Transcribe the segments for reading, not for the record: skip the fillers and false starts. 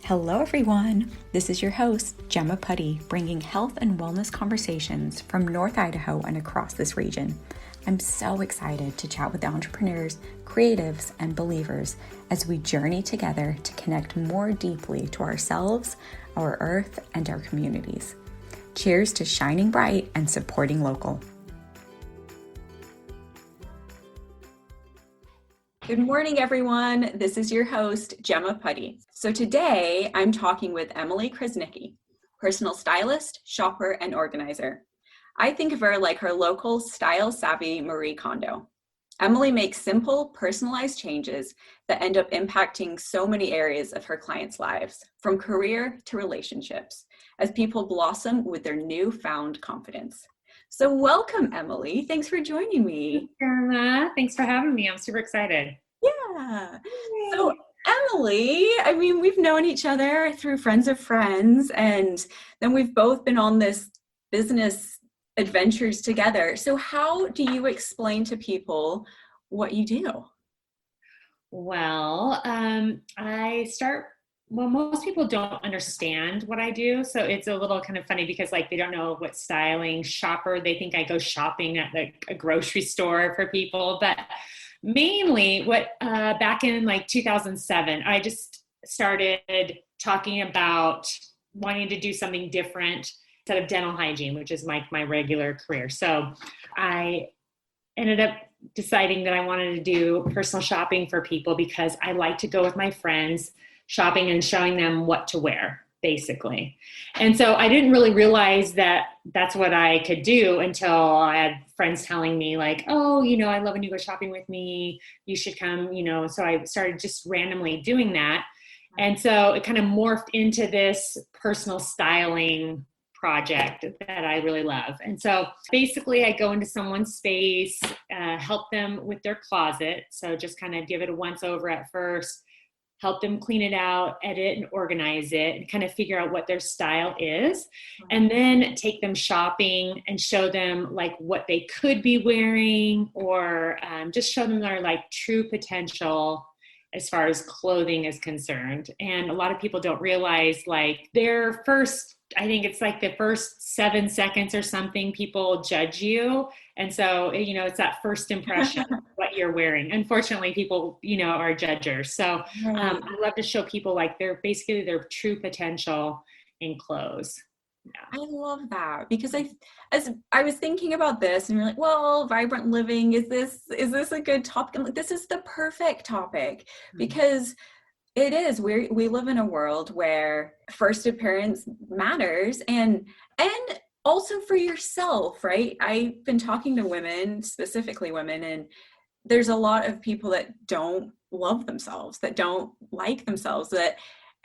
Hello, everyone. This is your host, Gemma Putty, bringing health and wellness conversations from North Idaho and across this region. I'm so excited to chat with entrepreneurs, creatives, and believers as we journey together to connect more deeply to ourselves, our earth, and our communities. Cheers to shining bright and supporting local. Good morning, everyone. This is your host, Gemma Putty. So today I'm talking with Emily Krosnicki, personal stylist, shopper, and organizer. I think of her like her local style-savvy Marie Kondo. Emily makes simple, personalized changes that end up impacting so many areas of her clients' lives, from career to relationships, as people blossom with their newfound confidence. So welcome, Emily. Thanks for joining me. Emma, thanks for having me. I'm super excited. Yeah. So Emily, we've known each other through friends of friends, and then we've both been on this business adventures together. So how do you explain to people what you do? Well, most people don't understand what I do. So it's a little kind of funny because they don't know what styling shopper, they think I go shopping at a grocery store for people. But mainly back in 2007, I just started talking about wanting to do something different instead of dental hygiene, which is my regular career. So I ended up deciding that I wanted to do personal shopping for people because I like to go with my friends shopping and showing them what to wear, basically. And so I didn't really realize that that's what I could do until I had friends telling me oh, I love when you go shopping with me, you should come, so I started just randomly doing that. And so it kind of morphed into this personal styling project that I really love. And so basically I go into someone's space, help them with their closet. So just kind of give it a once over at first, help them clean it out, edit and organize it, and kind of figure out what their style is. And then take them shopping and show them what they could be wearing, or just show them their true potential as far as clothing is concerned. And a lot of people don't realize their first, I think it's the first 7 seconds or something, people judge you. And so, it's that first impression of what you're wearing. Unfortunately, people, are judgers. So I love to show people their true potential in clothes. Yeah. I love that because as I was thinking about this and you're well, vibrant living, is this a good topic? I'm this is the perfect topic because it is. We live in a world where first appearance matters and also for yourself, right? I've been talking to women, specifically women, and there's a lot of people that don't love themselves, that don't like themselves,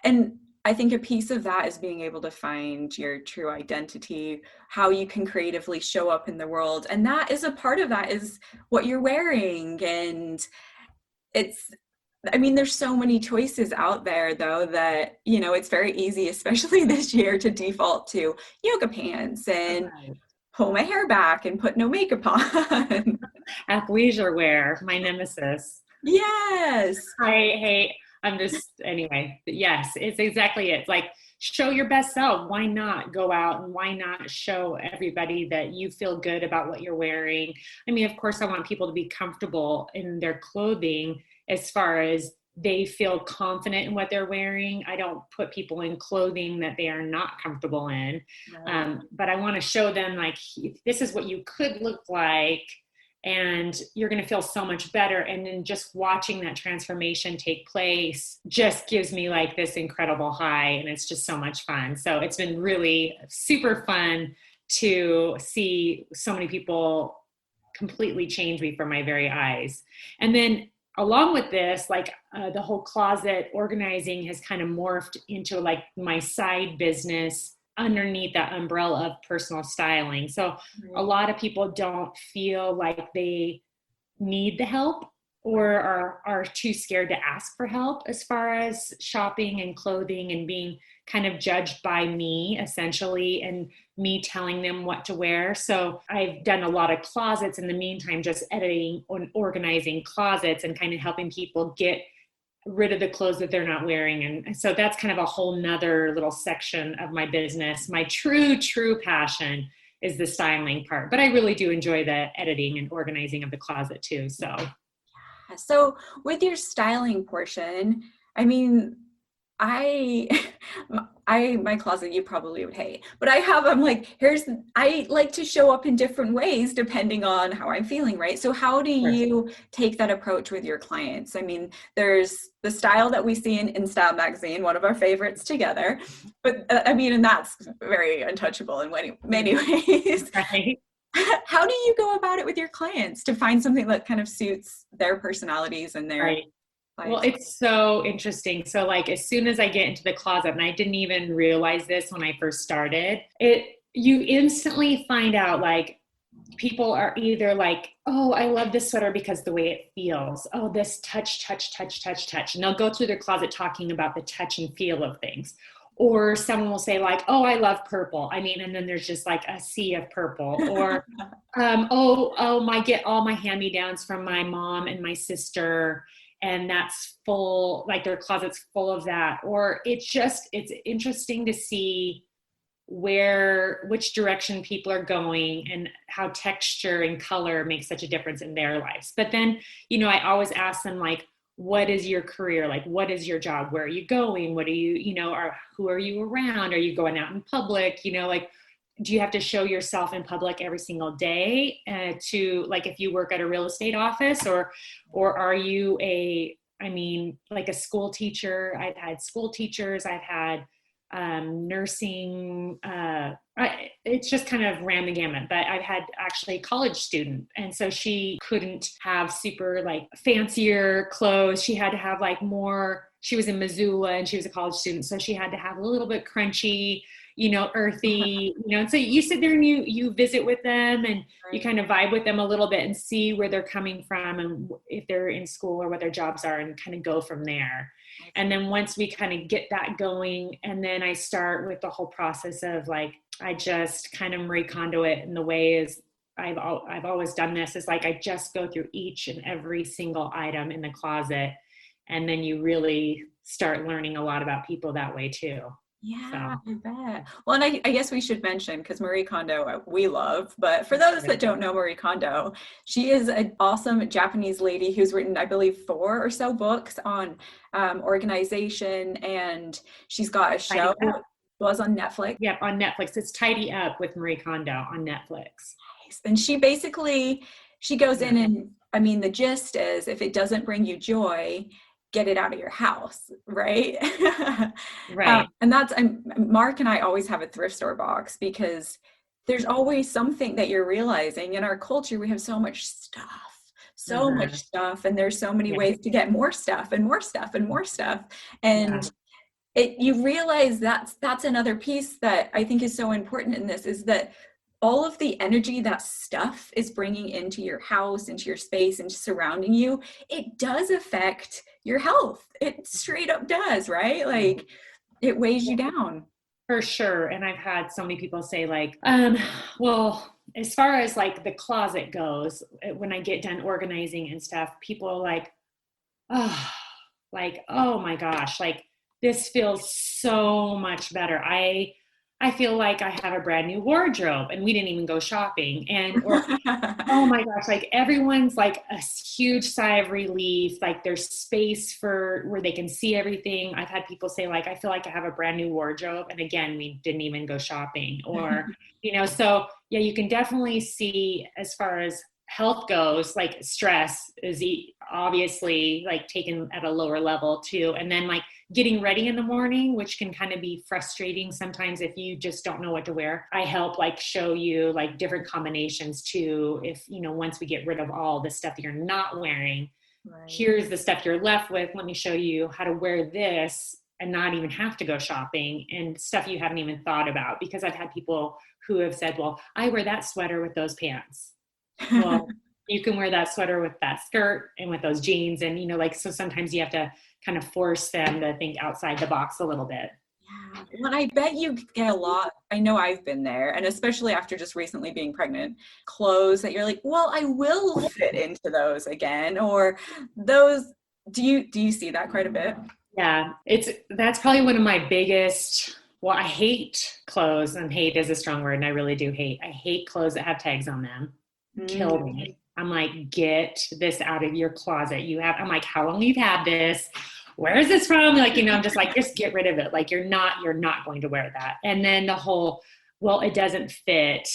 and I think a piece of that is being able to find your true identity, how you can creatively show up in the world. And that is a part of that is what you're wearing. And there's so many choices out there though that, it's very easy, especially this year, to default to yoga pants and pull my hair back and put no makeup on. Athleisure wear, my nemesis. Yes. Anyway, yes, it's exactly it. Show your best self. Why not go out and why not show everybody that you feel good about what you're wearing? Of course, I want people to be comfortable in their clothing as far as they feel confident in what they're wearing. I don't put people in clothing that they are not comfortable in. But I want to show them this is what you could look like. And you're going to feel so much better. And then just watching that transformation take place just gives me this incredible high. And it's just so much fun. So it's been really super fun to see so many people completely change me for my very eyes. And then along with this, the whole closet organizing has kind of morphed into my side business underneath that umbrella of personal styling. So a lot of people don't feel like they need the help or are too scared to ask for help as far as shopping and clothing and being kind of judged by me essentially and me telling them what to wear. So I've done a lot of closets in the meantime, just editing and organizing closets and kind of helping people get rid of the clothes that they're not wearing. And so that's kind of a whole nother little section of my business. My true passion is the styling part, but I really do enjoy the editing and organizing of the closet too. So with your styling portion, I mean, I my closet you probably would hate, but I'm like, I like to show up in different ways depending on how I'm feeling, right? So how do you take that approach with your clients? I mean, there's the style that we see in Style Magazine, one of our favorites together, but I mean, and that's very untouchable in many ways. Right. How do you go about it with your clients to find something that kind of suits their personalities and their Right. Well, it's so interesting. So like as soon as I get into the closet, and I didn't even realize this when I first started, you instantly find out like people are either like, oh, I love this sweater because the way it feels. Oh, this touch. And they'll go through their closet talking about the touch and feel of things. Or someone will say like, oh, I love purple. I mean, and then there's just like a sea of purple. Or, get all my hand-me-downs from my mom and my sister. And that's full, like their closet's full of that. Or it's interesting to see which direction people are going and how texture and color makes such a difference in their lives. But then, I always ask them like, what is your career? Like, what is your job? Where are you going? What are you, who are you around? Are you going out in public? Like, do you have to show yourself in public every single day to like, if you work at a real estate office or are you like a school teacher? I've had school teachers, I've had nursing, it's just kind of ran the gamut, but I've had actually a college student. And so she couldn't have super like fancier clothes. She had to have like more, she was in Missoula and she was a college student. So she had to have a little bit crunchy, earthy, and so you sit there and you visit with them and you kind of vibe with them a little bit and see where they're coming from and if they're in school or what their jobs are and kind of go from there. And then once we kind of get that going, and then I start with the whole process of like, I just kind of Marie Kondo it in the way is I've always done this is like, I just go through each and every single item in the closet. And then you really start learning a lot about people that way too. Yeah, I bet. Well, and I guess we should mention, because Marie Kondo we love, but for those that don't know Marie Kondo, she is an awesome Japanese lady who's written, I believe, 4 or so books on organization, and she's got a show, was on Netflix. Yep, on Netflix. It's Tidy Up with Marie Kondo on Netflix. Nice. And she goes in and, I mean, the gist is if it doesn't bring you joy, get it out of your house, right? Right. And Mark and I always have a thrift store box because there's always something that you're realizing in our culture. We have so much stuff, and there's so many ways to get more stuff and more stuff and more stuff. And you realize that's another piece that I think is so important in this, is that all of the energy that stuff is bringing into your house, into your space, and surrounding you, it does affect your health. It straight up does, right? Like it weighs you down. For sure. And I've had so many people say like, well, as far as like the closet goes, when I get done organizing and stuff, people are like, oh my gosh, like this feels so much better. I feel like I have a brand new wardrobe and we didn't even go shopping. Or oh my gosh, like everyone's like a huge sigh of relief. Like there's space for where they can see everything. I've had people say like, I feel like I have a brand new wardrobe. And again, we didn't even go shopping or, so yeah, you can definitely see as far as health goes, like stress is obviously like taken at a lower level too. And then like getting ready in the morning, which can kind of be frustrating sometimes if you just don't know what to wear. I help like show you like different combinations too. If, once we get rid of all the stuff that you're not wearing, here's the stuff you're left with. Let me show you how to wear this and not even have to go shopping and stuff you haven't even thought about. Because I've had people who have said, well, I wear that sweater with those pants. Well, you can wear that sweater with that skirt and with those jeans. And, so sometimes you have to kind of force them to think outside the box a little bit. Yeah. Well, I bet you get a lot. I know I've been there. And especially after just recently being pregnant, clothes that you're like, well, I will fit into those again, or those Do you see that quite a bit? Yeah, that's probably one of my biggest. Well, I hate clothes, and hate is a strong word, and I really do hate. I hate clothes that have tags on them. Kill Mm, me. I'm like, get this out of your closet. I'm like, how long you've had this? Where is this from? Like, I'm just like, just get rid of it. Like, you're not going to wear that. And then the whole, well, it doesn't fit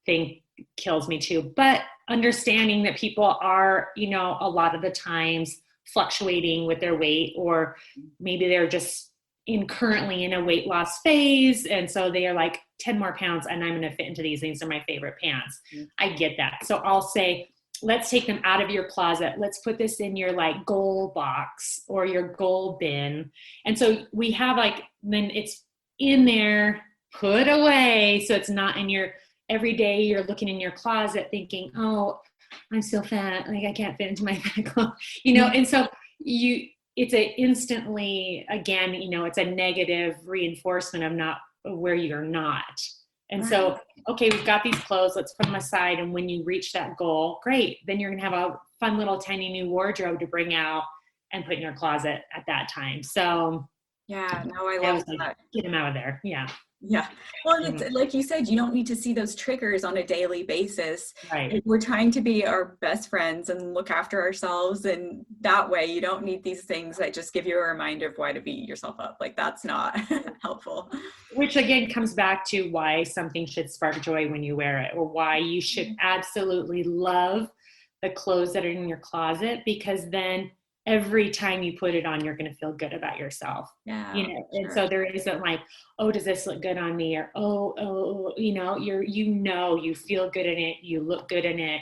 thing kills me too. But understanding that people are, a lot of the times fluctuating with their weight, or maybe they're just currently in a weight loss phase. And so they are like 10 more pounds and I'm going to fit into these. These are my favorite pants. I get that. So I'll say, let's take them out of your closet. Let's put this in your like goal box or your goal bin. And so we have like, then it's in there, put away. So it's not in your every day you're looking in your closet thinking, oh, I'm so fat. Like I can't fit into my fat clothes, and so it's a instantly, again, it's a negative reinforcement of not where you're not. And so, okay, we've got these clothes, let's put them aside. And when you reach that goal, great. Then you're going to have a fun little tiny new wardrobe to bring out and put in your closet at that time. So yeah, no, I love like, that. get them out of there. Yeah. Yeah. Well, it's like you said, you don't need to see those triggers on a daily basis. Right. We're trying to be our best friends and look after ourselves. And that way you don't need these things that just give you a reminder of why to beat yourself up. Like that's not helpful. Which again comes back to why something should spark joy when you wear it, or why you should absolutely love the clothes that are in your closet, because then every time you put it on, you're going to feel good about yourself. Yeah. And Sure. so there isn't like, oh, does this look good on me? Or, you feel good in it. You look good in it.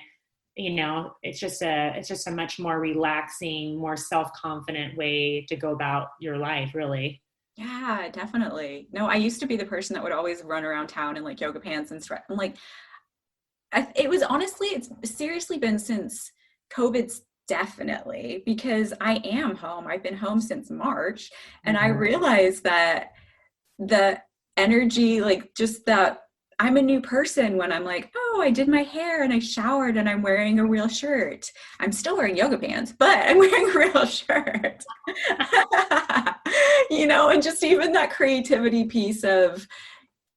It's just a much more relaxing, more self-confident way to go about your life, really. Yeah, definitely. No, I used to be the person that would always run around town in like yoga pants and stretch. I'm like, it's seriously been since COVID's definitely because I am home. I've been home since March and I realized that the energy, like just that I'm a new person when I'm like, oh, I did my hair and I showered and I'm wearing a real shirt. I'm still wearing yoga pants, but I'm wearing a real shirt. And just even that creativity piece of,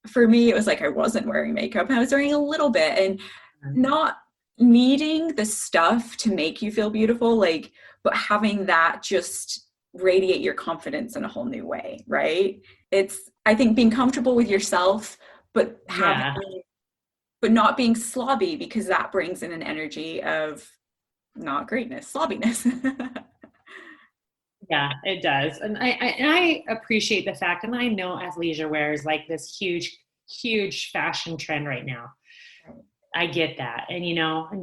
for me, it was like I wasn't wearing makeup. I was wearing a little bit and not needing the stuff to make you feel beautiful, like, but having that just radiate your confidence in a whole new way, right? It's, I think, being comfortable with yourself, but but not being slobby, because that brings in an energy of not greatness, slobbiness. Yeah, it does. And I appreciate the fact, and I know athleisure wear is like this huge, huge fashion trend right now. I get that. And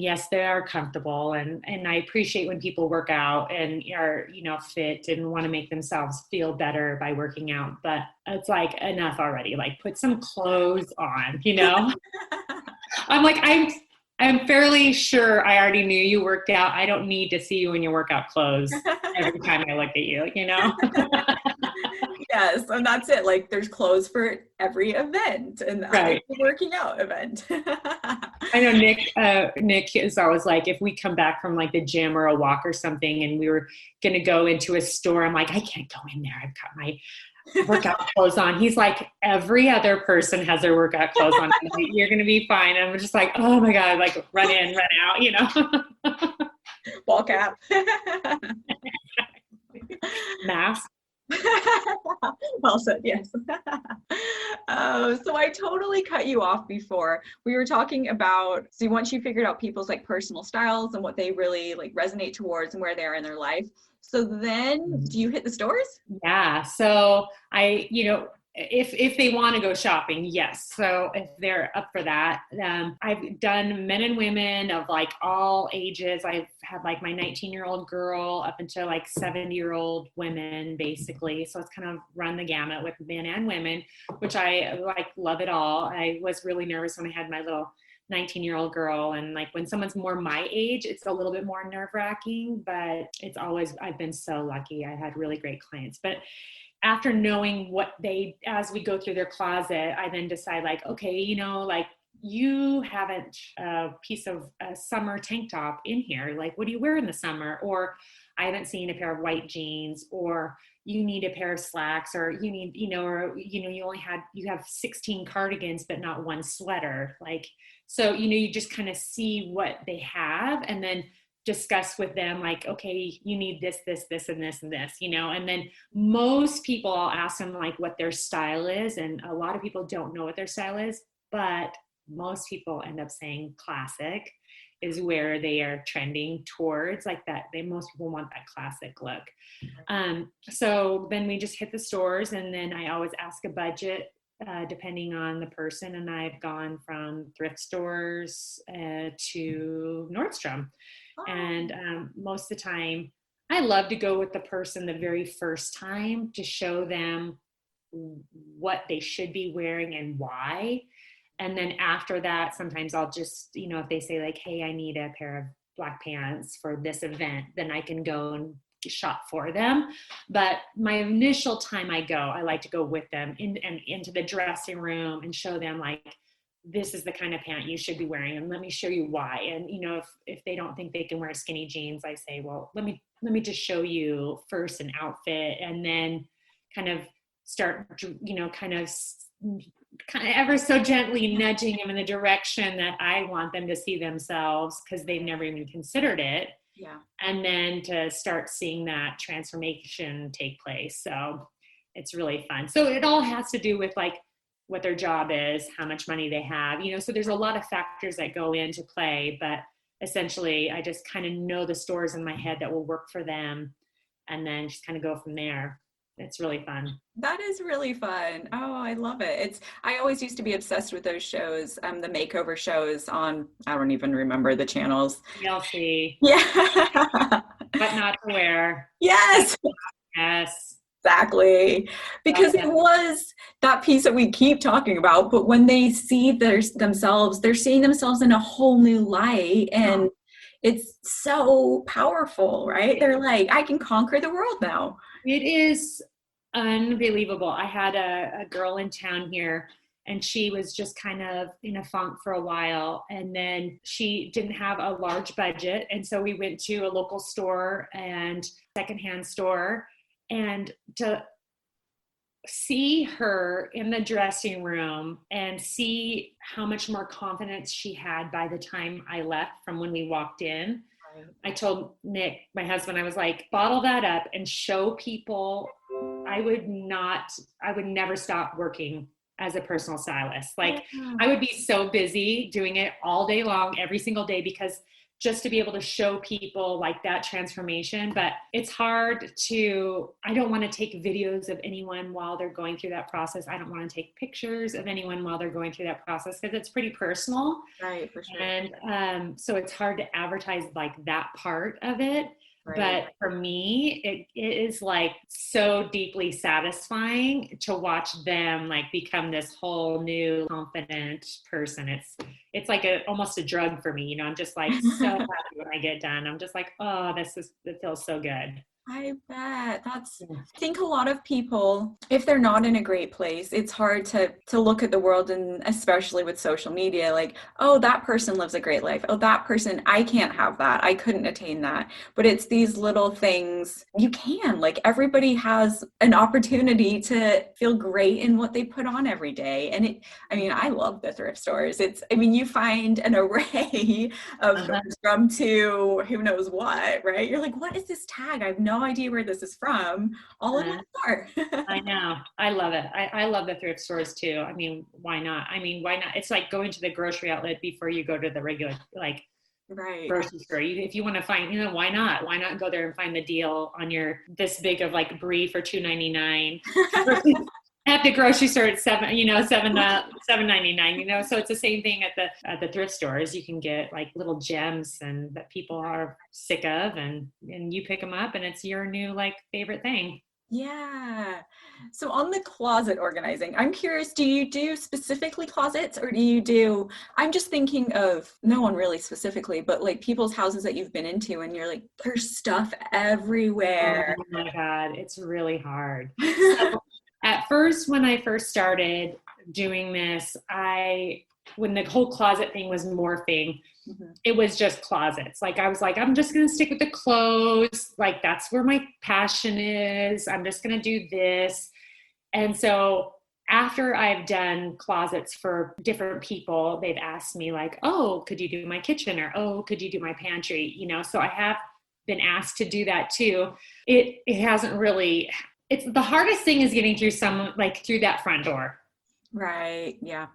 yes, they are comfortable, and I appreciate when people work out and are, fit and want to make themselves feel better by working out, but it's like enough already. Like put some clothes on, I'm like, I'm fairly sure I already knew you worked out. I don't need to see you in your workout clothes every time I look at you, Yes, and that's it. Like there's clothes for every event, and that is Right. the working out event. I know Nick is always like, if we come back from like the gym or a walk or something and we were going to go into a store, I'm like, I can't go in there. I've got my workout clothes on. He's like, every other person has their workout clothes on. You're going to be fine. I'm just like, oh my God, like run in, run out, Ball cap. Mask. Well said, yes. So I totally cut you off before. We were talking about, so once you figured out people's like personal styles and what they really like resonate towards and where they are in their life, so then do you hit the stores? Yeah. So if they want to go shopping, yes. So if they're up for that, I've done men and women of like all ages. I've had like my 19-year-old girl up until like 70-year-old women, basically. So it's kind of run the gamut with men and women, which I like, love it all. I was really nervous when I had my little 19-year-old girl, and like when someone's more my age, it's a little bit more nerve-wracking, but I've been so lucky. I had really great clients. But after knowing as we go through their closet, I then decide like, okay, like you haven't a piece of a summer tank top in here. Like, what do you wear in the summer? Or I haven't seen a pair of white jeans, or you need a pair of slacks, or you need, or, you have 16 cardigans, but not one sweater. Like, so, you just kind of see what they have and then discuss with them, like, okay, you need this, this, this, and this, and this, and then most people, I'll ask them like what their style is. And a lot of people don't know what their style is, but most people end up saying classic is where they are trending towards, like that. Most people want that classic look. So then we just hit the stores, and then I always ask a budget depending on the person. And I've gone from thrift stores to Nordstrom. And most of the time, I love to go with the person the very first time to show them what they should be wearing and why. And then after that, sometimes I'll just, if they say like, hey, I need a pair of black pants for this event, then I can go and shop for them. But my initial time I like to go with them into the dressing room and show them like, this is the kind of pant you should be wearing, and let me show you why. And if they don't think they can wear skinny jeans, I say, well, let me just show you first an outfit, and then kind of start, kind of ever so gently nudging them in the direction that I want them to see themselves, because they've never even considered it. Yeah. And then to start seeing that transformation take place. So it's really fun. So it all has to do with like what their job is, how much money they have, so there's a lot of factors that go into play, but essentially I just kind of know the stores in my head that will work for them, and then just kind of go from there. It's really fun. That is really fun. Oh, I love it. I always used to be obsessed with those shows, the makeover shows on, I don't even remember the channels. TLC. Yeah. What not to wear. Yes. Yes. Exactly. Because it was that piece that we keep talking about, but when they see themselves, they're seeing themselves in a whole new light, and it's so powerful, right? They're like, I can conquer the world now. It is unbelievable. I had a girl in town here, and she was just kind of in a funk for a while, and then she didn't have a large budget. And so we went to a local store and secondhand store, and to see her in the dressing room and see how much more confidence she had by the time I left from when we walked in. Right. I told Nick, my husband, I was like, bottle that up and show people. I would never stop working as a personal stylist. Like, I would be so busy doing it all day long, every single day, because just to be able to show people like that transformation. But it's hard I don't want to take videos of anyone while they're going through that process. I don't want to take pictures of anyone while they're going through that process, because it's pretty personal. Right, for sure. And so it's hard to advertise like that part of it. Right. But for me, it is like so deeply satisfying to watch them like become this whole new confident person. It's like almost a drug for me. I'm just like so happy when I get done. I'm just like, oh, it feels so good. I bet. I think a lot of people, if they're not in a great place, it's hard to look at the world, and especially with social media, like, oh, that person lives a great life. Oh, that person, I can't have that. I couldn't attain that. But it's these little things you can, like, everybody has an opportunity to feel great in what they put on every day. And I love the thrift stores. You find an array of from to who knows what, right? You're like, what is this tag? I have no idea where this is from, all in one store. I know. I love it. I love the thrift stores too. Why not? Why not? It's like going to the grocery outlet before you go to the regular, like, right, grocery store. If you want to find, why not? Why not go there and find the deal on your this big of like brie for $2.99 at the grocery store at $7.99. So it's the same thing at the thrift stores. You can get like little gems and that people are sick of, and you pick them up, and it's your new like favorite thing. Yeah. So on the closet organizing, I'm curious, do you do specifically closets, or I'm just thinking of no one really specifically, but like people's houses that you've been into and you're like, there's stuff everywhere. Oh my God, it's really hard. So, at first, when I first started doing this, when the whole closet thing was morphing, it was just closets. Like, I was like, I'm just going to stick with the clothes. Like, that's where my passion is. I'm just going to do this. And so after I've done closets for different people, they've asked me like, oh, could you do my kitchen? Or, oh, could you do my pantry? You know, so I have been asked to do that too. It hasn't really, it's the hardest thing is getting through through that front door. Right. Yeah.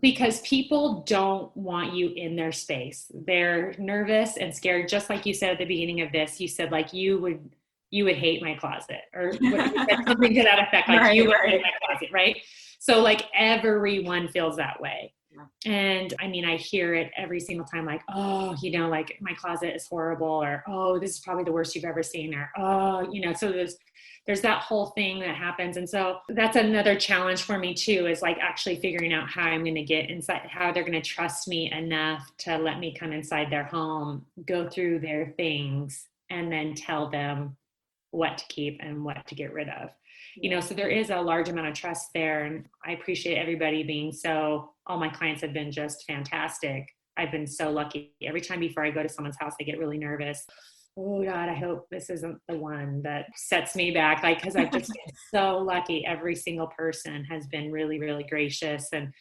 Because people don't want you in their space. They're nervous and scared. Just like you said at the beginning of this, you said like, you would hate my closet, or what you said, something to that effect, like you would hate my closet, right? So like everyone feels that way. Yeah. And I mean, I hear it every single time, like, oh, you know, like my closet is horrible, or, oh, this is probably the worst you've ever seen, or, oh, you know, so there's that whole thing that happens. And so that's another challenge for me too, is like actually figuring out how I'm going to get inside, how they're going to trust me enough to let me come inside their home, go through their things, and then tell them what to keep and what to get rid of. You know, so there is a large amount of trust there. And I appreciate everybody being all my clients have been just fantastic. I've been so lucky. Every time before I go to someone's house, I get really nervous. Oh God, I hope this isn't the one that sets me back. Like, cause I've just been so lucky. Every single person has been really, really gracious and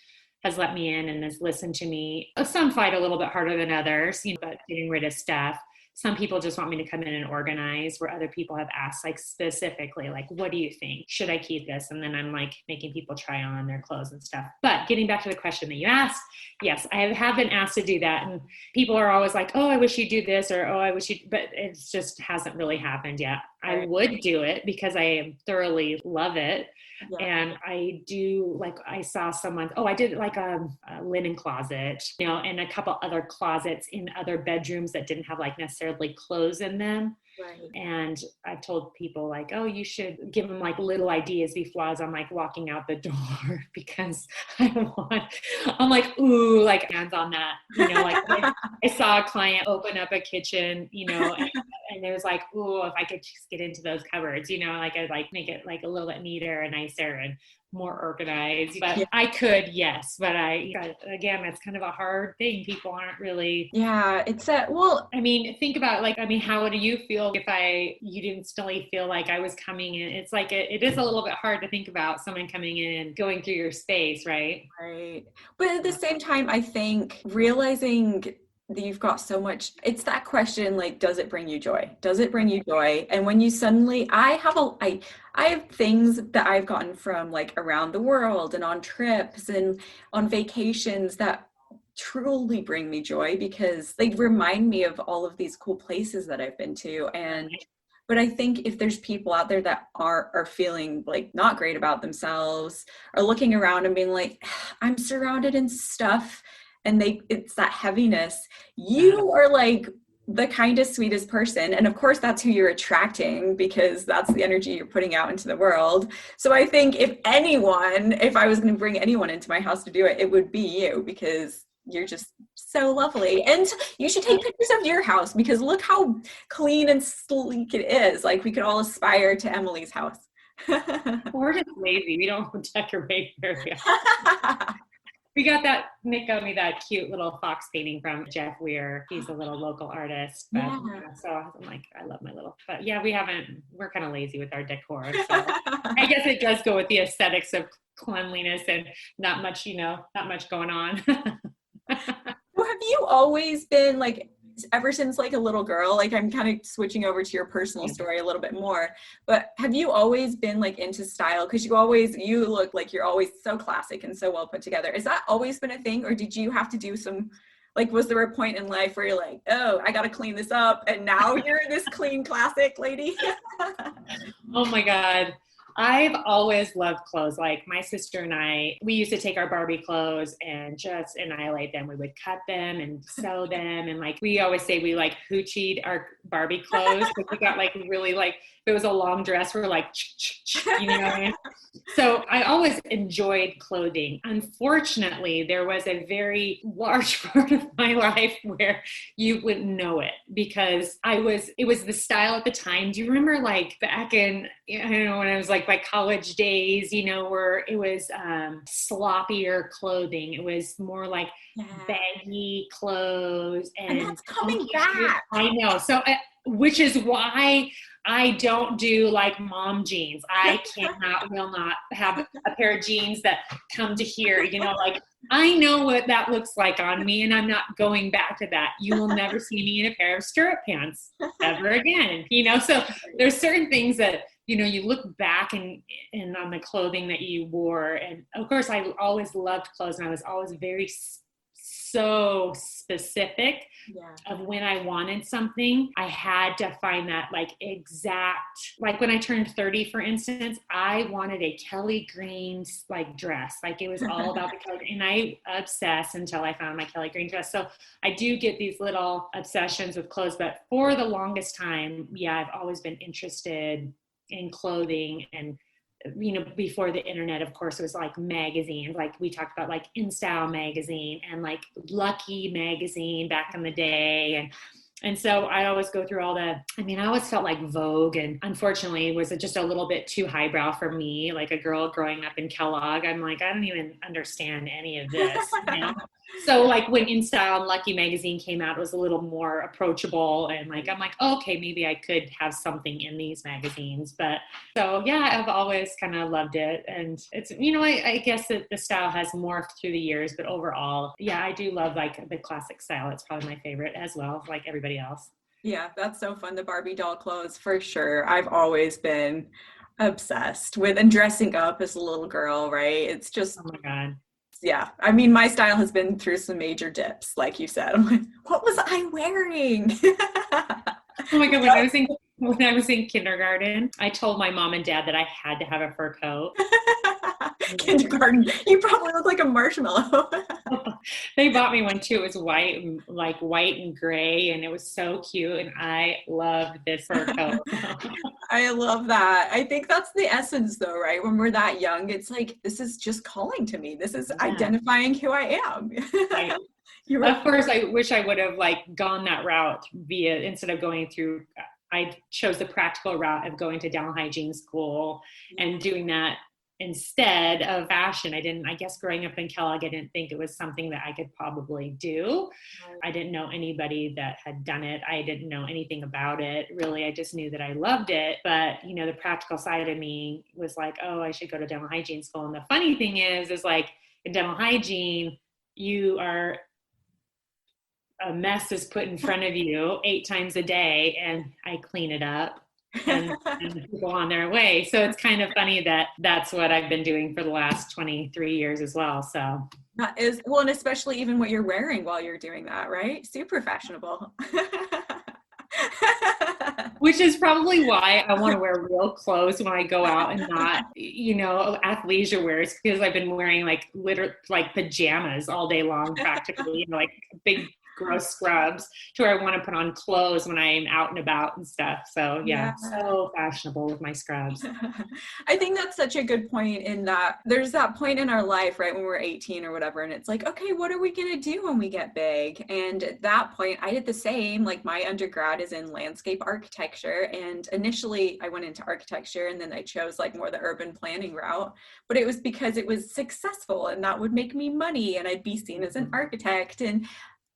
has let me in and has listened to me. Some fight a little bit harder than others, you know, but getting rid of stuff. Some people just want me to come in and organize, where other people have asked like specifically, like, what do you think? Should I keep this? And then I'm like making people try on their clothes and stuff. But getting back to the question that you asked, yes, I have been asked to do that. And people are always like, oh, I wish you'd do this, or, oh, I wish you, but it just hasn't really happened yet. I would do it because I thoroughly love it. Yeah. And I do, like, I saw someone, I did like a linen closet, you know, and a couple other closets in other bedrooms that didn't have like necessarily clothes in them. Right. And I've told people like, oh, you should give them like little ideas before as I'm like walking out the door, because I'm like, ooh, like hands on that, you know, like I saw a client open up a kitchen, you know, and it was like, ooh, if I could just get into those cupboards, you know, like I'd like make it like a little bit neater and nicer and more organized. But yeah. I could, yes, but again, that's kind of a hard thing. People aren't really. Yeah, I mean, think about like, I mean, how do you feel if you didn't instantly feel like I was coming in? It's like, it is a little bit hard to think about someone coming in and going through your space, right? Right. But at the same time, I think realizing that you've got so much, it's that question, like, does it bring you joy? Does it bring you joy? And when you suddenly, I have things that I've gotten from like around the world and on trips and on vacations that truly bring me joy, because they remind me of all of these cool places that I've been to. But I think if there's people out there that are feeling like not great about themselves, or looking around and being like, I'm surrounded in stuff, and it's that heaviness, you are like the kindest, sweetest person. And of course, that's who you're attracting, because that's the energy you're putting out into the world. So I think if I was going to bring anyone into my house to do it, it would be you, because you're just so lovely. And you should take pictures of your house, because look how clean and sleek it is. Like, we could all aspire to Emily's house. We're just lazy. We don't decorate very often. We got that, Nick got me that cute little fox painting from Jeff Weir. He's a little local artist. But, so I'm like, I love my but yeah, we're kind of lazy with our decor. So I guess it does go with the aesthetics of cleanliness and not much going on. Well, have you always been like, ever since like a little girl, like I'm kind of switching over to your personal story a little bit more, but have you always been like into style? Because you look like you're always so classic and so well put together. Has that always been a thing, or did you have to do some, like, was there a point in life where you're like, oh, I got to clean this up, and now you're this clean classic lady? Oh my God. I've always loved clothes. Like, my sister and I, we used to take our Barbie clothes and just annihilate them. We would cut them and sew them. And like, we always say we like hoochied our Barbie clothes, because we got like really like it was a long dress, we're like, you know what I mean? So I always enjoyed clothing. Unfortunately, there was a very large part of my life where you wouldn't know it, because it was the style at the time. Do you remember like back in, I don't know, when I was like my college days, you know, where it was sloppier clothing. It was more like baggy clothes And and that's coming back. I know. So, which is why I don't do like mom jeans. I will not have a pair of jeans that come to here, you know, like I know what that looks like on me, and I'm not going back to that. You will never see me in a pair of stirrup pants ever again, you know? So there's certain things that, you know, you look back and on the clothing that you wore. And of course I always loved clothes, and I was always very so specific of when I wanted something. I had to find that like exact, like when I turned 30, for instance, I wanted a Kelly green like dress. Like it was all about the color, and I obsessed until I found my Kelly green dress. So I do get these little obsessions with clothes, but for the longest time, I've always been interested in clothing. And you know, before the internet, of course, it was like magazines, like we talked about like In Style magazine and like Lucky magazine back in the day. And so I always go through all that. I mean, I always felt like Vogue, and unfortunately was just a little bit too highbrow for me, like a girl growing up in Kellogg. I'm like, I don't even understand any of this, you know? So like when In Style and Lucky magazine came out, it was a little more approachable, and like I'm like, oh, okay, maybe I could have something in these magazines. But so I've always kind of loved it, and it's, you know, I guess that the style has morphed through the years, but overall, I do love like the classic style. It's probably my favorite as well, like everybody else. Yeah, that's so fun. The Barbie doll clothes, for sure. I've always been obsessed with, and dressing up as a little girl, right? It's just, Oh my God. yeah. I mean, my style has been through some major dips, like you said. I'm like, what was I wearing? Oh my God, when I was in kindergarten, I told my mom and dad that I had to have a fur coat. Kindergarten, you probably look like a marshmallow. They bought me one too. It was white and gray, and it was so cute. And I loved this fur coat. I love that. I think that's the essence though, right? When we're that young, it's like, this is just calling to me. This is identifying who I am. Right. Of course, I wish I would have like gone that route instead of going through, I chose the practical route of going to dental hygiene school and doing that instead of fashion. I guess growing up in Kellogg, I didn't think it was something that I could probably do. I didn't know anybody that had done it. I didn't know anything about it. Really, I just knew that I loved it. But, you know, the practical side of me was like, oh, I should go to dental hygiene school. And the funny thing is like in dental hygiene, a mess is put in front of you 8 times a day, and I clean it up. And people on their way. So it's kind of funny that that's what I've been doing for the last 23 years as well. So that is, well, and especially even what you're wearing while you're doing that, right? Super fashionable. Which is probably why I want to wear real clothes when I go out and not, you know, athleisure wears, because I've been wearing like pajamas all day long, practically, you know, like big gross scrubs, to where I want to put on clothes when I'm out and about and stuff. So so fashionable with my scrubs. I think that's such a good point, in that there's that point in our life, right, when we're 18 or whatever, and it's like, okay, what are we going to do when we get big? And at that point, I did the same. Like my undergrad is in landscape architecture, and initially I went into architecture, and then I chose like more the urban planning route, but it was because it was successful and that would make me money and I'd be seen as an architect. And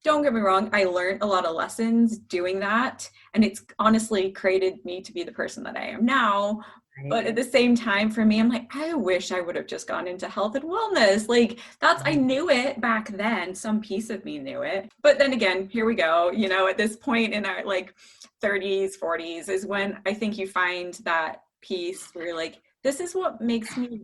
don't get me wrong, I learned a lot of lessons doing that, and it's honestly created me to be the person that I am now. But at the same time, for me, I'm like, I wish I would have just gone into health and wellness. Like I knew it back then. Some piece of me knew it. But then again, here we go. You know, at this point in our like 30s, 40s is when I think you find that piece where you're like, this is what makes me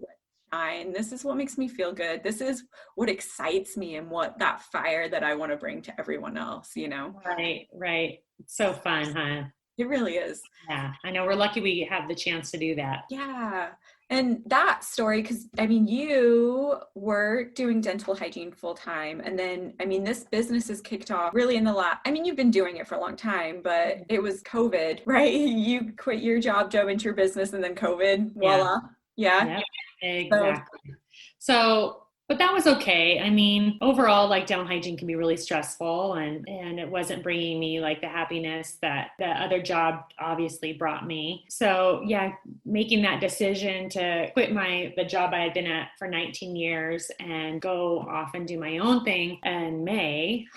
shine. This is what makes me feel good. This is what excites me, and what that fire that I want to bring to everyone else, you know? Right. It's so fun, huh? It really is. Yeah, I know we're lucky we have the chance to do that. Yeah. And that story, because I mean, you were doing dental hygiene full time. And then, I mean, this business has kicked off really in the last, I mean, you've been doing it for a long time, but it was COVID, right? You quit your job, dove into your business, and then COVID, Yeah. voila. Yeah. Yep, So, exactly. So, but that was okay. I mean, overall, like dental hygiene can be really stressful, and it wasn't bringing me like the happiness that the other job obviously brought me. So, yeah, making that decision to quit the job I had been at for 19 years and go off and do my own thing in May.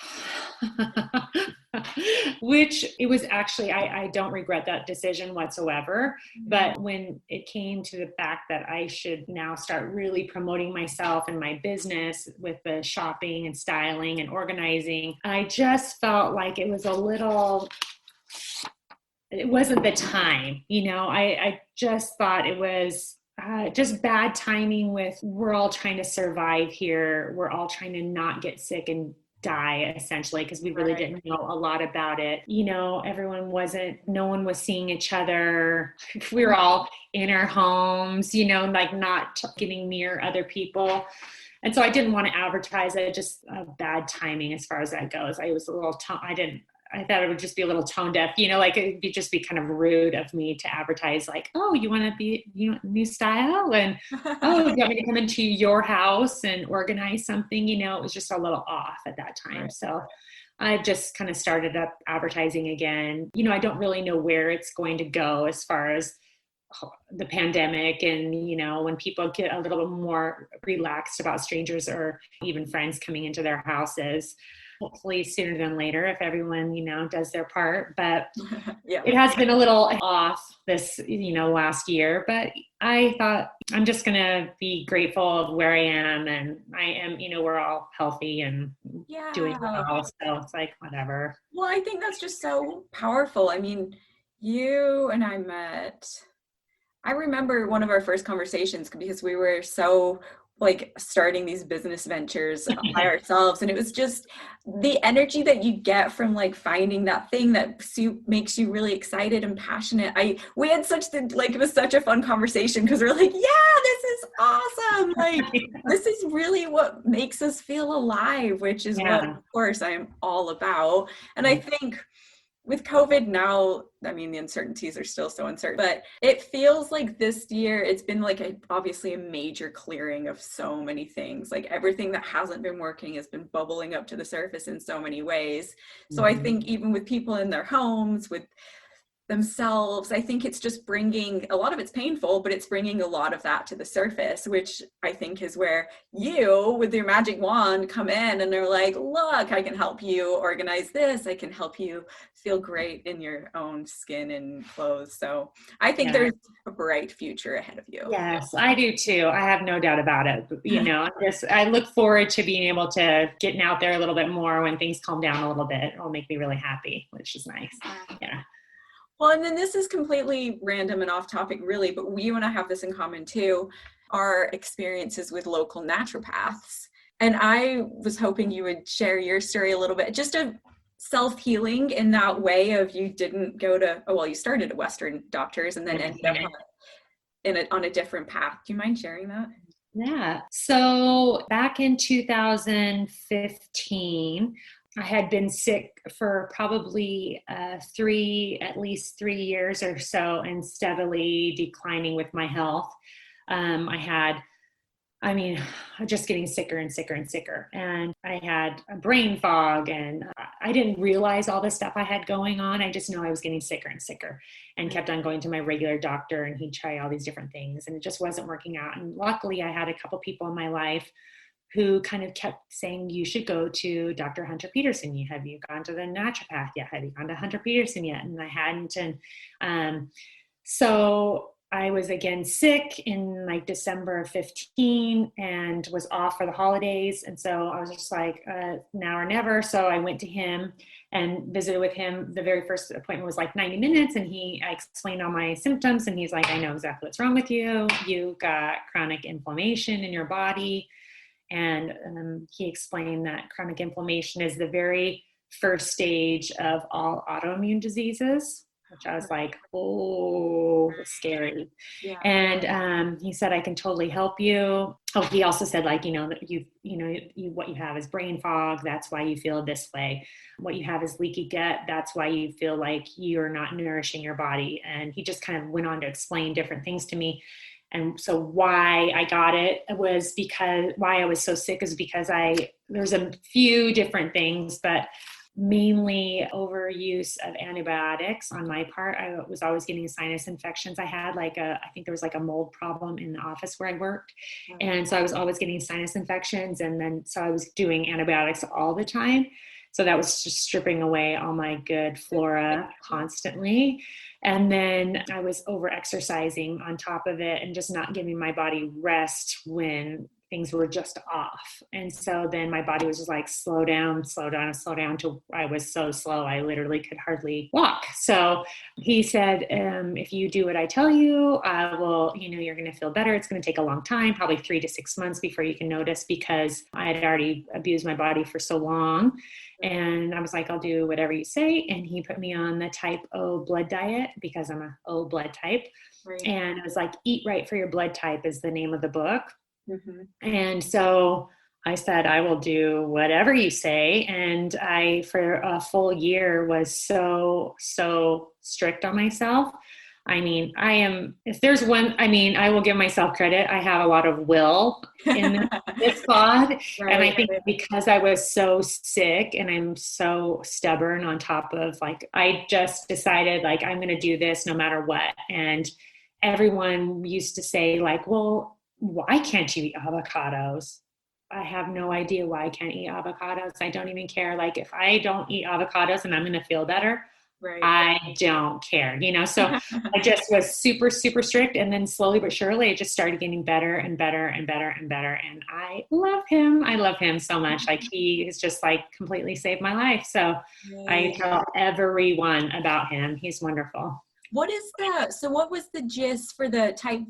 Which it was actually, I don't regret that decision whatsoever. But when it came to the fact that I should now start really promoting myself and my business with the shopping and styling and organizing, I just felt like it wasn't the time, I just thought it was just bad timing with we're all trying to survive here. We're all trying to not get sick and die essentially because we really didn't know a lot about it. No one was seeing each other. We were all in our homes, like not getting near other people. And so I didn't want to advertise it, just bad timing as far as that goes. I was a little, I thought it would just be a little tone deaf, like it'd just be kind of rude of me to advertise like, oh, you want to be, new style? And, oh, you want me to come into your house and organize something? It was just a little off at that time. Right. So I've just kind of started up advertising again. I don't really know where it's going to go as far as the pandemic and, when people get a little bit more relaxed about strangers or even friends coming into their houses. Hopefully sooner than later if everyone, does their part. But yeah. It has been a little off this, last year. But I thought I'm just going to be grateful of where I am. And I am, we're all healthy and doing well. So it's like, whatever. Well, I think that's just so powerful. I mean, you and I remember one of our first conversations because we were so like starting these business ventures by ourselves, and it was just the energy that you get from like finding that thing that makes you really excited and passionate. We had it was such a fun conversation because we're like, yeah, this is awesome, like this is really what makes us feel alive, which is what of course I'm all about. And I think with COVID now, I mean, the uncertainties are still so uncertain, but it feels like this year it's been like obviously a major clearing of so many things. Like everything that hasn't been working has been bubbling up to the surface in so many ways. So I think even with people in their homes, with themselves, I think it's just bringing a lot of it's painful, but it's bringing a lot of that to the surface, which I think is where you with your magic wand come in and they're like, look, I can help you organize this, I can help you feel great in your own skin and clothes. So I think there's a bright future ahead of you. Yes, I do too. I have no doubt about it. I look forward to being able to getting out there a little bit more when things calm down a little bit. It'll make me really happy, which is nice. Yeah. Well, and then this is completely random and off topic, really, but you and I have this in common too, our experiences with local naturopaths. And I was hoping you would share your story a little bit, just of self-healing in that way of you didn't go to, you started at Western doctors and then ended up on a different path. Do you mind sharing that? Yeah. So back in 2015, I had been sick for probably at least 3 years or so, and steadily declining with my health. Just getting sicker and sicker and sicker. And I had a brain fog, and I didn't realize all the stuff I had going on. I just know I was getting sicker and sicker, and kept on going to my regular doctor, and he'd try all these different things, and it just wasn't working out. And luckily I had a couple people in my life who kind of kept saying, you should go to Dr. Hunter Peterson. Have you gone to the naturopath yet? Have you gone to Hunter Peterson yet? And I hadn't. And so I was again sick in like December of 15 and was off for the holidays. And so I was just like, now or never. So I went to him and visited with him. The very first appointment was like 90 minutes. And I explained all my symptoms. And he's like, I know exactly what's wrong with you. You got chronic inflammation in your body. And he explained that chronic inflammation is the very first stage of all autoimmune diseases. which I was like, oh, scary. Yeah. And he said, I can totally help you. Oh, he also said, like, that what you have is brain fog. That's why you feel this way. What you have is leaky gut. That's why you feel like you're not nourishing your body. And he just kind of went on to explain different things to me. And so why I got it was because why I was so sick is because there's a few different things, but mainly overuse of antibiotics on my part. I was always getting sinus infections. I had I think there was like a mold problem in the office where I worked. And so I was always getting sinus infections. And then, so I was doing antibiotics all the time. So that was just stripping away all my good flora constantly. And then I was over exercising on top of it and just not giving my body rest when things were just off. And so then my body was just like, slow down, till I was so slow, I literally could hardly walk. So he said, if you do what I tell you, I will, you're going to feel better. It's going to take a long time, probably 3 to 6 months before you can notice, because I had already abused my body for so long. And I was like, I'll do whatever you say. And he put me on the type O blood diet because I'm a O blood type. Right. And I was like, Eat Right for Your Blood Type is the name of the book. Mm-hmm. And so I said, I will do whatever you say. And I, for a full year, was so strict on myself. I mean, if there's one, I will give myself credit. I have a lot of will in this pod. Right. And I think because I was so sick and I'm so stubborn on top of I just decided I'm going to do this no matter what. And everyone used to say well, why can't you eat avocados? I have no idea why I can't eat avocados. I don't even care. If I don't eat avocados and I'm going to feel better, right. I don't care, So I just was super, super strict. And then slowly but surely, it just started getting better and better and better and better. And I love him. I love him so much. He has just completely saved my life. So I tell everyone about him. He's wonderful. What was the gist for the type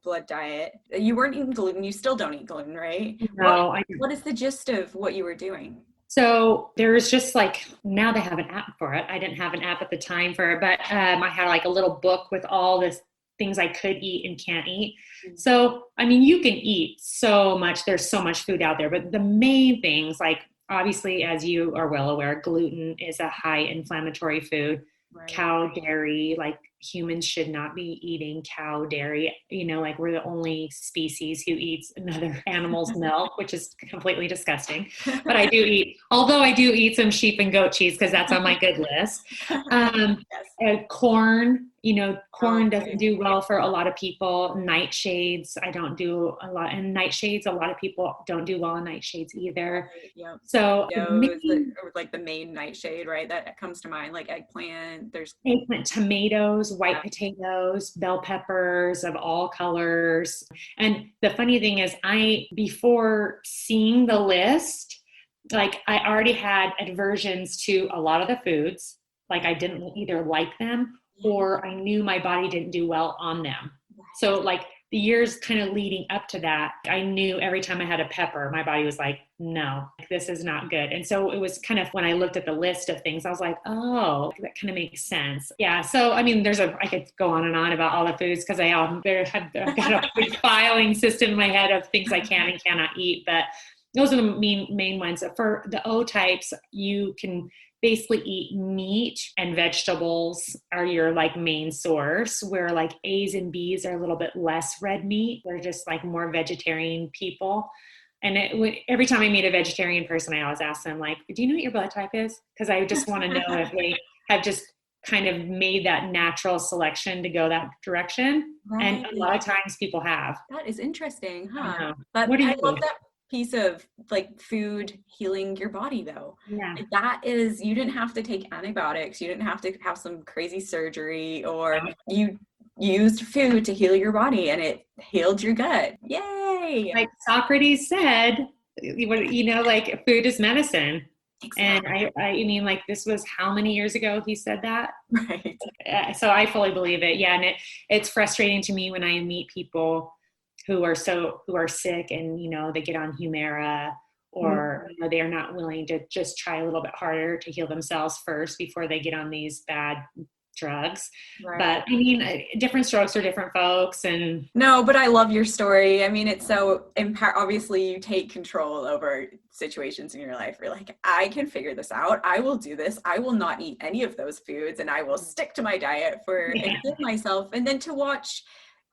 blood diet? You weren't eating gluten. You still don't eat gluten, right? No. What is the gist of what you were doing? So there's just now they have an app for it. I didn't have an app at the time for it, but I had a little book with all the things I could eat and can't eat. Mm-hmm. So, you can eat so much. There's so much food out there, but the main things, obviously, as you are well aware, gluten is a high inflammatory food. Right. Cow dairy, humans should not be eating cow dairy. We're the only species who eats another animal's milk, which is completely disgusting. But I do eat some sheep and goat cheese because that's on my good list. Yes. Corn, corn doesn't do well for a lot of people. Nightshades, I don't do a lot. And nightshades, a lot of people don't do well in nightshades either. Right, yeah. So the main nightshade, right? That comes to mind, eggplant. There's eggplant, tomatoes, white potatoes, bell peppers of all colors. And the funny thing is, before seeing the list, I already had aversions to a lot of the foods. I didn't either like them or I knew my body didn't do well on them. So the years kind of leading up to that, I knew every time I had a pepper, my body was like, no, this is not good. And so it was kind of when I looked at the list of things, I was like, oh, that kind of makes sense. Yeah. So, I could go on and on about all the foods because I've got a big filing system in my head of things I can and cannot eat, but those are the main ones. For the O types, you can basically eat meat and vegetables are your main source, where A's and B's are a little bit less red meat. They're just more vegetarian people. And every time I meet a vegetarian person, I always ask them do you know what your blood type is? Because I just want to know if they have just kind of made that natural selection to go that direction. Right. And a lot of times people have. That is interesting, huh? But I love that piece of food healing your body though. Yeah. That is, you didn't have to take antibiotics. You didn't have to have some crazy surgery, or you used food to heal your body and it healed your gut. Yay. Like Socrates said, food is medicine. Exactly. And I this was how many years ago he said that? Right. So I fully believe it. Yeah. And it's frustrating to me when I meet people who are sick and, they get on Humira or they are not willing to just try a little bit harder to heal themselves first before they get on these bad drugs. Right. But I mean, different strokes for different folks. And no, but I love your story. I mean, it's so obviously you take control over situations in your life. You're like, I can figure this out. I will do this. I will not eat any of those foods, and I will stick to my diet and give myself. And then to watch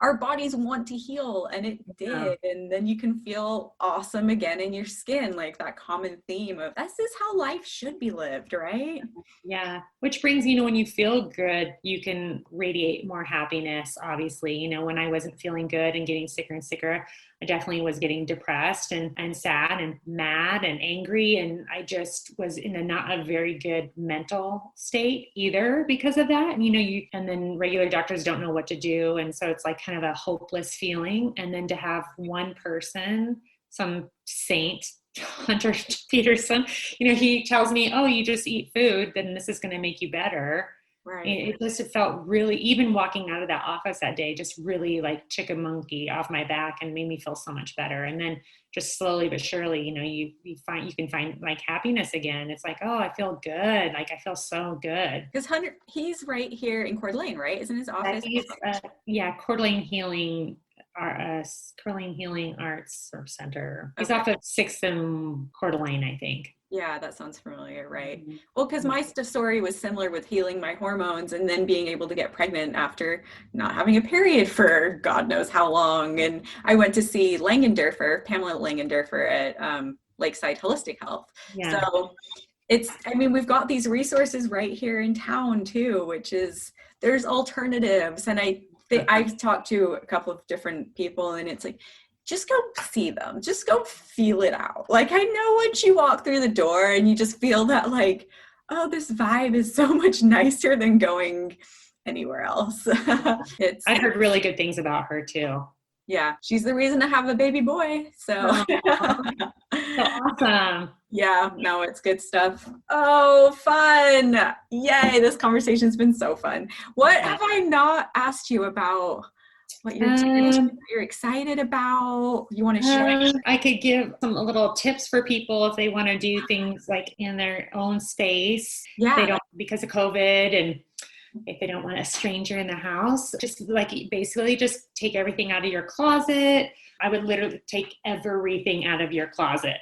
our bodies want to heal, and it did. And then you can feel awesome again in your skin, like that common theme of this is how life should be lived, right? Yeah. Which brings, you know, when you feel good, you can radiate more happiness, obviously. You know, when I wasn't feeling good and getting sicker and sicker, I definitely was getting depressed and sad and mad and angry. And I just was in not a very good mental state either because of that. And, you know, and then regular doctors don't know what to do. And so it's like kind of a hopeless feeling. And then to have one person, some saint, Hunter Peterson, you know, he tells me, oh, you just eat food, then this is going to make you better. Right. It just felt really, even walking out of that office that day, just really like chicken monkey off my back, and made me feel so much better. And then just slowly but surely, you know, you can find like happiness again. It's like, oh, I feel good. Like I feel so good. Because Hunter, he's right here in Coeur d'Alene, right? Isn't his office? Yeah, Coeur d'Alene Healing. Coeur d'Alene Healing Arts Center. He's off of 6th and Coeur d'Alene, I think. Yeah, that sounds familiar, right? Well, because my story was similar with healing my hormones and then being able to get pregnant after not having a period for God knows how long. And I went to see Pamela Langendorfer at Lakeside Holistic Health. Yeah. So we've got these resources right here in town too, which is, there's alternatives. And I've talked to a couple of different people, and it's like, just go see them. Just go feel it out. Like, I know once you walk through the door and you just feel that like, oh, this vibe is so much nicer than going anywhere else. I've heard really good things about her too. Yeah, she's the reason to have a baby boy. So, so awesome. Yeah, no, it's good stuff. Oh, fun. Yay, this conversation's been so fun. What have I not asked you about? What you're excited about? You want to share? I could give some little tips for people if they want to do things like in their own space. Yeah. They don't, because of COVID, and if they don't want a stranger in the house, just like basically just take everything out of your closet. I would literally take everything out of your closet.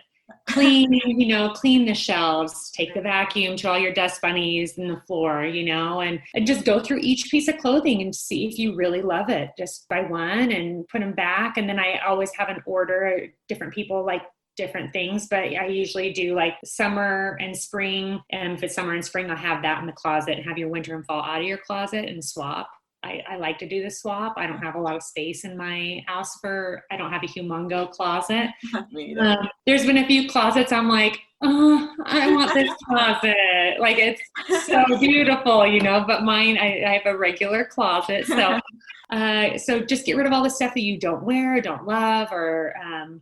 Clean the shelves, take the vacuum to all your dust bunnies in the floor, you know, and just go through each piece of clothing and see if you really love it, just by one, and put them back. And then I always have an order. Different people like different things, but I usually do like summer and spring. And if it's summer and spring, I'll have that in the closet and have your winter and fall out of your closet and swap. I like to do the swap. I don't have a lot of space in my house I don't have a humongo closet. There's been a few closets I'm like, oh, I want this closet. Like, it's so beautiful, you know, but mine, I have a regular closet. So just get rid of all the stuff that you don't wear, don't love, or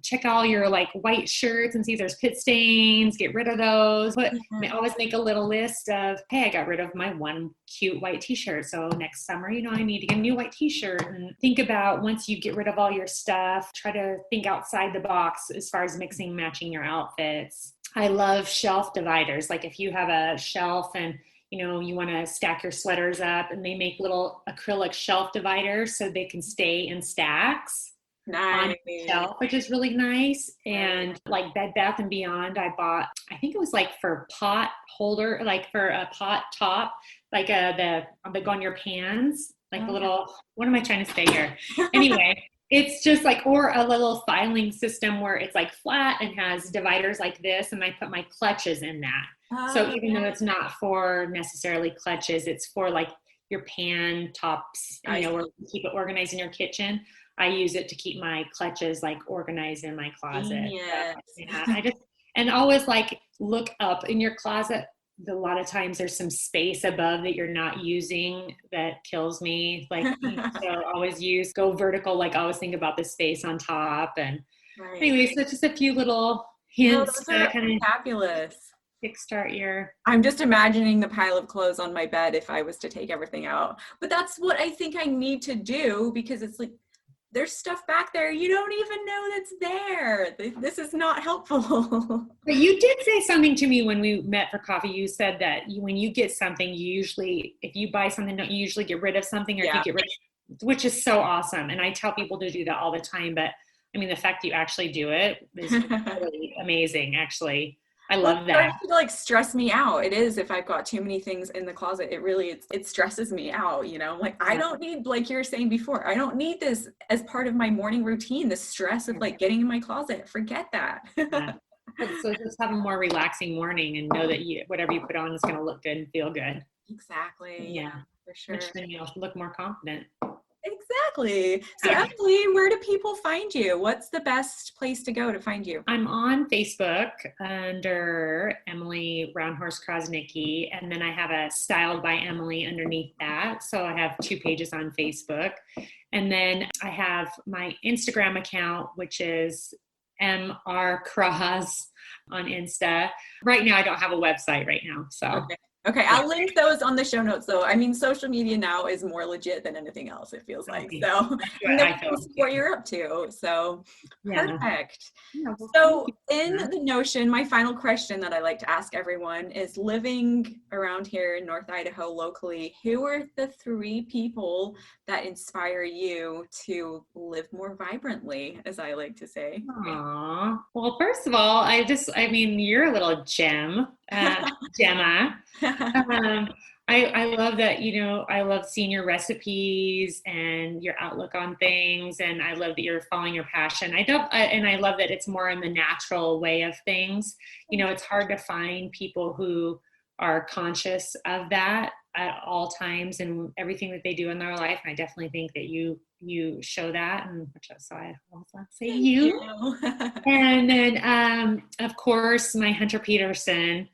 check all your like white shirts and see if there's pit stains, get rid of those. But I always make a little list of, hey, I got rid of my one cute white t-shirt. So next summer, you know, I need to get a new white t-shirt. And think about, once you get rid of all your stuff, try to think outside the box as far as mixing, matching your outfits. I love shelf dividers. Like if you have a shelf and you know, you want to stack your sweaters up, and they make little acrylic shelf dividers so they can stay in stacks on the shelf, which is really nice. And like Bed Bath & Beyond, I bought, I think it was like for pot holder, like for a pot top, like the go on your pans, like the little, what am I trying to say here? Anyway. It's just like, or a little filing system where it's like flat and has dividers like this, and I put my clutches in that. So even though it's not for necessarily clutches, it's for like your pan tops, you know, where you keep it organized in your kitchen. I use it to keep my clutches like organized in my closet. Yes. So, yeah, and always like look up in your closet. A lot of times there's some space above that you're not using that kills me. Like, so always go vertical. Like always think about the space on top. And anyway, so just a few little hints to kind of fabulous kickstart your. I'm just imagining the pile of clothes on my bed if I was to take everything out. But that's what I think I need to do, because it's like, there's stuff back there you don't even know that's there. This is not helpful. But you did say something to me when we met for coffee. You said that when you get something, you usually, if you buy something, don't you usually get rid of something, or if you get rid of, which is so awesome. And I tell people to do that all the time. But I mean, the fact you actually do it is really amazing, actually. I love that. It starts to stress me out. It is, if I've got too many things in the closet, it really, it stresses me out, I don't need, like you were saying before, I don't need this as part of my morning routine, the stress of getting in my closet. Forget that. Yeah. So just have a more relaxing morning and know that whatever you put on is going to look good and feel good. Exactly. Yeah, for sure. Which then you'll look more confident. Exactly. So Emily, where do people find you? What's the best place to go to find you? I'm on Facebook under Emily Krosnicki, and then I have a Styled by Emily underneath that. So I have 2 pages on Facebook. And then I have my Instagram account, which is MR Kros on Insta. Right now, I don't have a website right now. So. Okay, I'll link those on the show notes. So, I mean, social media now is more legit than anything else, it feels like. So, what you're up to. So, perfect. Yeah, well, so, in the Notion, my final question that I like to ask everyone is, living around here in North Idaho locally, who are the 3 people that inspire you to live more vibrantly, as I like to say? Aww. Well, first of all, I mean, you're a little gem, Gemma. I love that, I love seeing your recipes and your outlook on things. And I love that you're following your passion. I love that it's more in the natural way of things. It's hard to find people who are conscious of that at all times and everything that they do in their life. And I definitely think that you show that, and so I almost want to say you. And then, of course, my Hunter Peterson,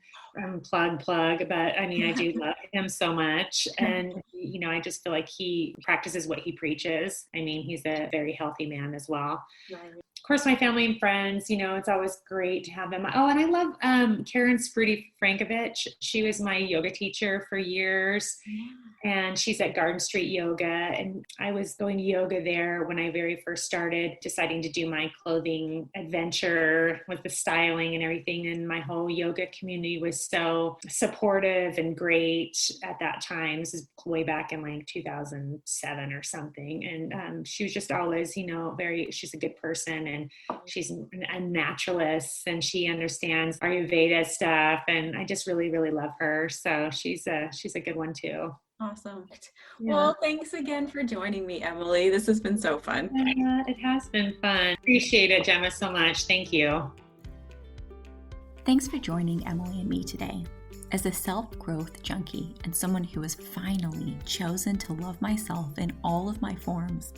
plug, but I mean, I do love him so much. And, I just feel like he practices what he preaches. I mean, he's a very healthy man as well. Right. Of course, my family and friends, it's always great to have them. Oh, and I love Karen Sprudy Frankovich. She was my yoga teacher for years. Yeah. And she's at Garden Street Yoga. And I was going to yoga there when I very first started deciding to do my clothing adventure with the styling and everything. And my whole yoga community was so supportive and great at that time. This is way back in like 2007 or something. And she was just always, she's a good person, and she's a naturalist, and she understands Ayurveda stuff. And I just really, really love her. So she's a good one too. Awesome. Yeah. Well, thanks again for joining me, Emily. This has been so fun. Yeah, it has been fun. Appreciate it, Gemma, so much. Thank you. Thanks for joining Emily and me today. As a self-growth junkie and someone who has finally chosen to love myself in all of my forms,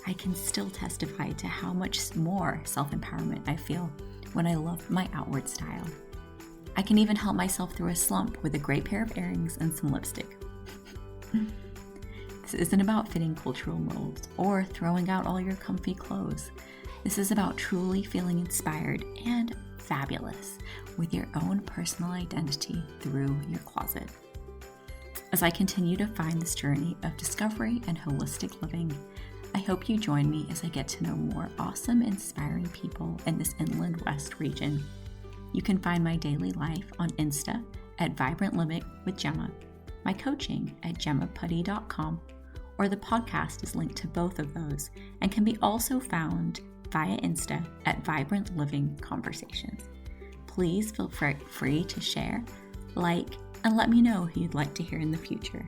I can still testify to how much more self-empowerment I feel when I love my outward style. I can even help myself through a slump with a great pair of earrings and some lipstick. This isn't about fitting cultural molds or throwing out all your comfy clothes. This is about truly feeling inspired and fabulous with your own personal identity through your closet. As I continue to find this journey of discovery and holistic living, I hope you join me as I get to know more awesome, inspiring people in this Inland West region. You can find my daily life on Insta at Vibrant Living with Gemma, my coaching at gemmaputty.com, or the podcast is linked to both of those and can be also found via Insta at Vibrant Living Conversations. Please feel free to share, like, and let me know who you'd like to hear in the future.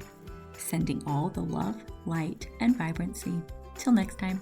Sending all the love, light, and vibrancy. Till next time.